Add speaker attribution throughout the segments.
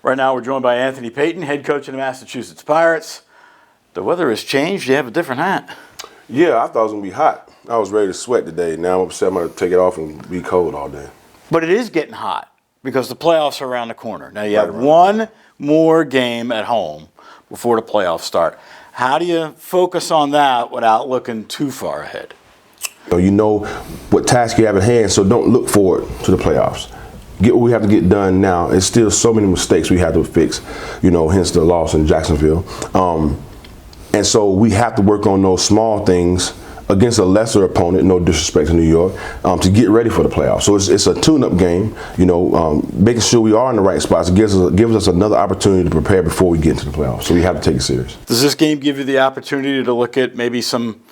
Speaker 1: Right now we're joined by Anthony Payton, head coach of the Massachusetts Pirates. The weather has changed. You have a different hat.
Speaker 2: Yeah, I thought it was going to be hot. I was ready to sweat today. Now I'm upset I'm going to take it off and be cold all day.
Speaker 1: But it is getting hot because the playoffs are around the corner. Now you have one more game at home before the playoffs start. How do you focus on that without looking too far ahead?
Speaker 2: You know what task you have at hand, so don't look forward to the playoffs. Get what we have to get done now. There's still so many mistakes we have to fix, hence the loss in Jacksonville. And so we have to work on those small things against a lesser opponent, no disrespect to New York, to get ready for the playoffs. So it's a tune-up game, making sure we are in the right spots. It gives us another opportunity to prepare before we get into the playoffs. So we have to take it serious.
Speaker 1: Does this game give you the opportunity to look at maybe some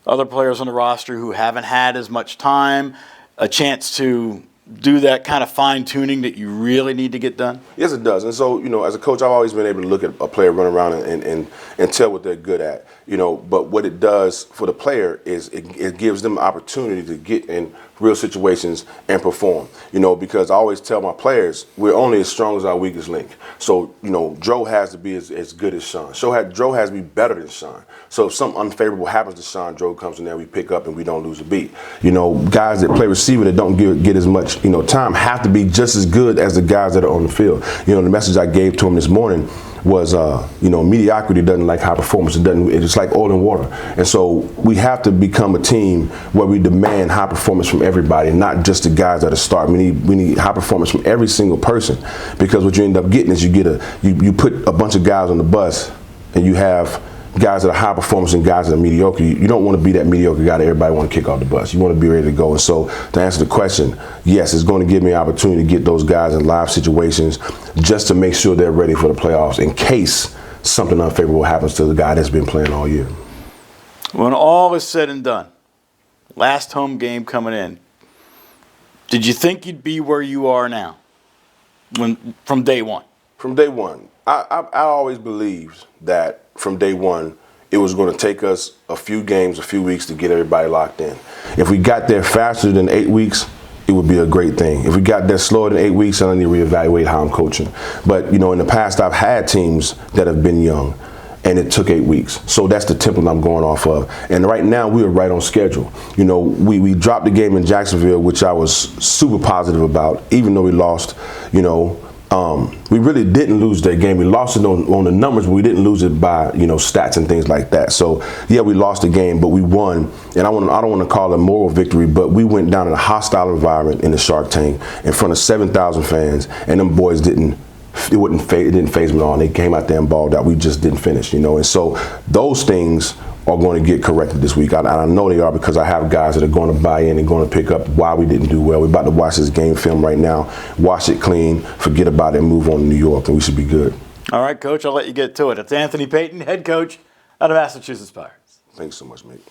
Speaker 1: other players on the roster who haven't had as much time, a chance to do that kind of fine-tuning that you really need to get done?
Speaker 2: Yes, it does. And so, as a coach, I've always been able to look at a player run around and tell what they're good at. But what it does for the player is it gives them the opportunity to get in real situations and perform. Because I always tell my players, we're only as strong as our weakest link. So, Dro has to be as good as Sean. Dro has to be better than Sean. So if something unfavorable happens to Sean, Dro comes in there, we pick up and we don't lose a beat. Guys that play receiver that don't get as much time have to be just as good as the guys that are on the field. The message I gave to him this morning was, mediocrity doesn't like high performance. It's like oil and water. And so we have to become a team where we demand high performance from everybody, not just the guys that are starting. We need high performance from every single person, because what you end up getting is you put a bunch of guys on the bus and you have guys that are high performance and guys that are mediocre. You don't want to be that mediocre guy that everybody want to kick off the bus. You want to be ready to go. And so to answer the question, yes, it's going to give me an opportunity to get those guys in live situations just to make sure they're ready for the playoffs in case something unfavorable happens to the guy that's been playing all year.
Speaker 1: When all is said and done, last home game coming in, did you think you'd be where you are now from day one? From day one.
Speaker 2: I always believed that from day one, it was going to take us a few games, a few weeks to get everybody locked in. If we got there faster than 8 weeks, it would be a great thing. If we got there slower than 8 weeks, I need to reevaluate how I'm coaching. But, in the past, I've had teams that have been young, and it took 8 weeks. So that's the template I'm going off of. And right now, we are right on schedule. We dropped the game in Jacksonville, which I was super positive about, even though we lost, we really didn't lose that game. We lost it on the numbers, but we didn't lose it by, stats and things like that. So, yeah, we lost the game, but we won. And I don't want to call it a moral victory, but we went down in a hostile environment in the Shark Tank in front of 7,000 fans, and them boys didn't faze them at all. And they came out there and balled out. We just didn't finish, And so those things are going to get corrected this week. I know they are, because I have guys that are going to buy in and going to pick up why we didn't do well. We're about to watch this game film right now, wash it clean, forget about it, and move on to New York, and we should be good.
Speaker 1: All right, Coach, I'll let you get to it. It's Anthony Payton, head coach of the Massachusetts Pirates.
Speaker 2: Thanks so much, mate.